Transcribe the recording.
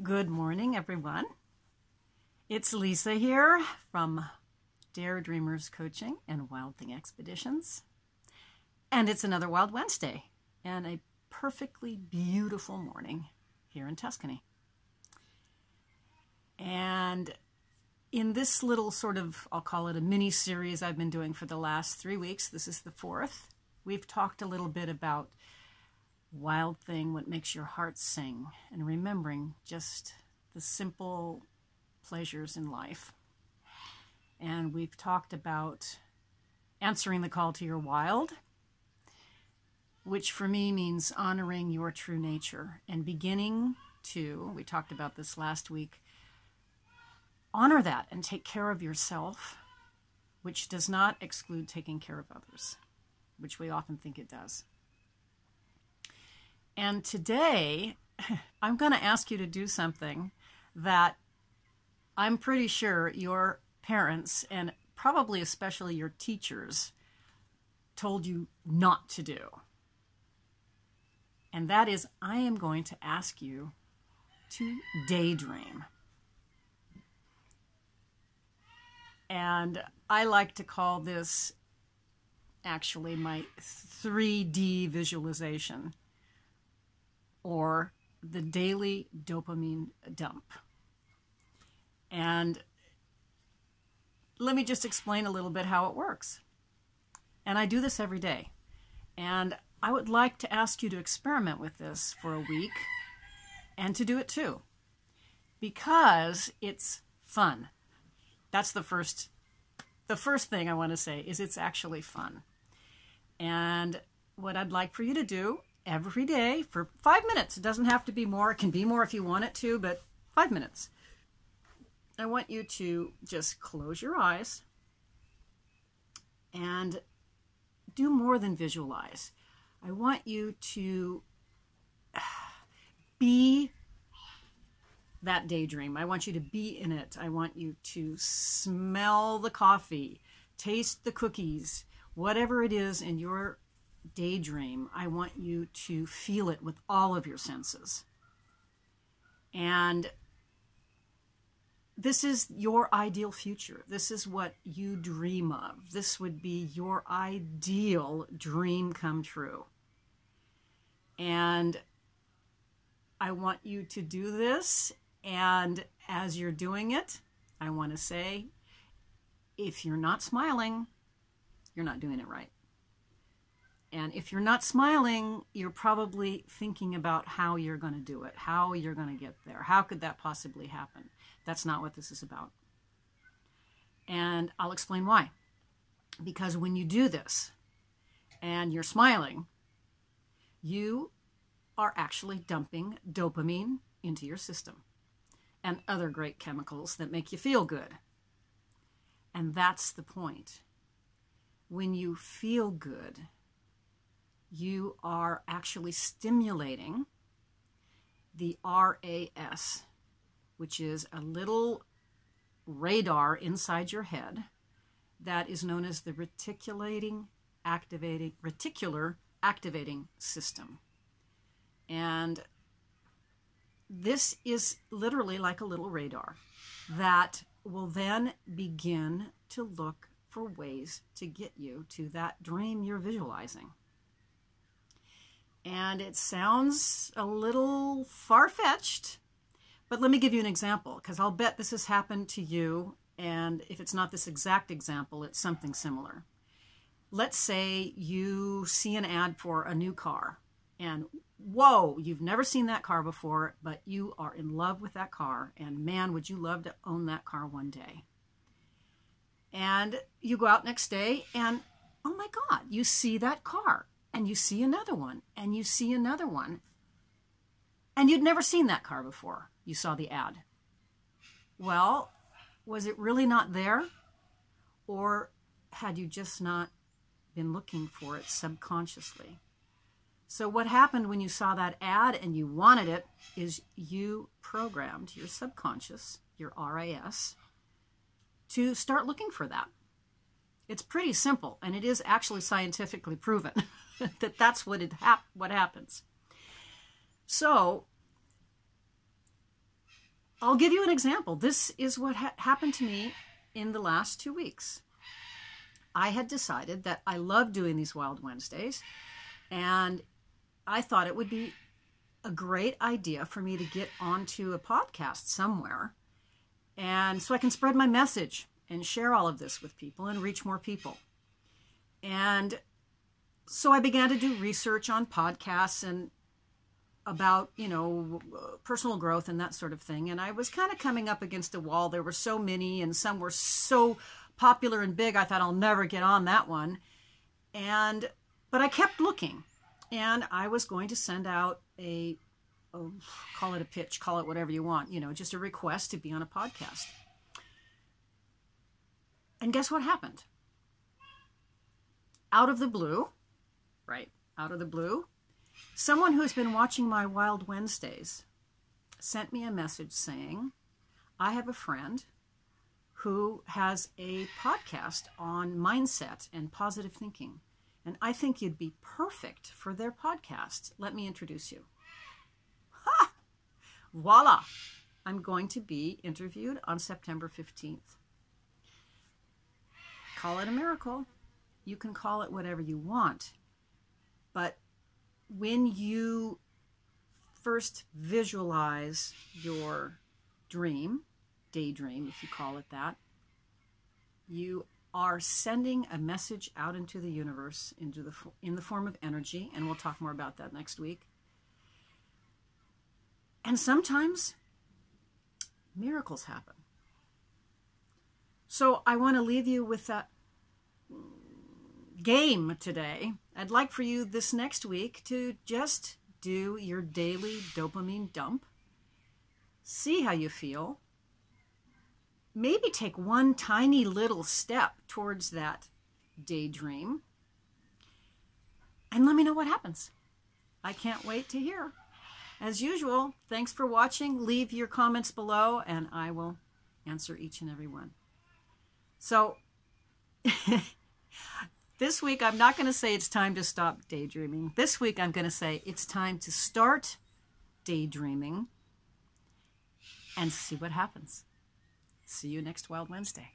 Good morning, everyone. It's Lisa here from Dare Dreamers Coaching and Wild Thing Expeditions. And it's another Wild Wednesday and a perfectly beautiful morning here in Tuscany. And in this little sort of, I'll call it a mini series I've been doing for the last 3 weeks, this is the fourth, we've talked a little bit about wild thing, what makes your heart sing, and remembering just the simple pleasures in life. And we've talked about answering the call to your wild, which for me means honoring your true nature and beginning to, we talked about this last week, honor that and take care of yourself, which does not exclude taking care of others, which we often think it does. And today, I'm going to ask you to do something that I'm pretty sure your parents, and probably especially your teachers, told you not to do. And that is, I am going to ask you to daydream. And I like to call this actually my 3D visualization, or the Daily Dopamine Dump. And let me just explain a little bit how it works. And I do this every day. And I would like to ask you to experiment with this for a week and to do it too, because it's fun. That's the first thing I want to say is it's actually fun. And what I'd like for you to do every day for 5 minutes. It doesn't have to be more. It can be more if you want it to, but 5 minutes. I want you to just close your eyes and do more than visualize. I want you to be that daydream. I want you to be in it. I want you to smell the coffee, taste the cookies, whatever it is in your daydream. I want you to feel it with all of your senses. And this is your ideal future. This is what you dream of. This would be your ideal dream come true. And I want you to do this. And as you're doing it, I want to say, if you're not smiling, you're not doing it right. And if you're not smiling, you're probably thinking about how you're going to do it, how you're going to get there. How could that possibly happen? That's not what this is about. And I'll explain why. Because when you do this and you're smiling, you are actually dumping dopamine into your system and other great chemicals that make you feel good. And that's the point. When you feel good, you are actually stimulating the RAS, which is a little radar inside your head that is known as the reticular activating system. And this is literally like a little radar that will then begin to look for ways to get you to that dream you're visualizing. And it sounds a little far-fetched, but let me give you an example, because I'll bet this has happened to you, and if it's not this exact example, it's something similar. Let's say you see an ad for a new car, and whoa, you've never seen that car before, but you are in love with that car, and man, would you love to own that car one day. And you go out next day, and oh my God, you see that car. And you see another one, and you see another one. And you'd never seen that car before. You saw the ad. Well, was it really not there? Or had you just not been looking for it subconsciously? So what happened when you saw that ad and you wanted it is you programmed your subconscious, your RAS, to start looking for that. It's pretty simple, and it is actually scientifically proven that that's what happens. So I'll give you an example. This is what happened to me in the last 2 weeks. I had decided that I love doing these Wild Wednesdays, and I thought it would be a great idea for me to get onto a podcast somewhere, and so I can spread my message and share all of this with people and reach more people. And so I began to do research on podcasts and about, personal growth and that sort of thing. And I was kind of coming up against a wall. There were so many, and some were so popular and big, I thought I'll never get on that one. But I kept looking, and I was going to send out call it a pitch, call it whatever you want, just a request to be on a podcast. And guess what happened? Out of the blue, someone who has been watching my Wild Wednesdays sent me a message saying, I have a friend who has a podcast on mindset and positive thinking, and I think you'd be perfect for their podcast. Let me introduce you. Ha! Voila! I'm going to be interviewed on September 15th. Call it a miracle. You can call it whatever you want. But when you first visualize your dream, daydream, if you call it that, you are sending a message out into the universe in the form of energy, and we'll talk more about that next week. And sometimes miracles happen. So I want to leave you with that game today. I'd like for you this next week to just do your daily dopamine dump. See how you feel. Maybe take one tiny little step towards that daydream. And let me know what happens. I can't wait to hear. As usual, thanks for watching. Leave your comments below, and I will answer each and every one. So, this week, I'm not going to say it's time to stop daydreaming. This week, I'm going to say it's time to start daydreaming and see what happens. See you next Wild Wednesday.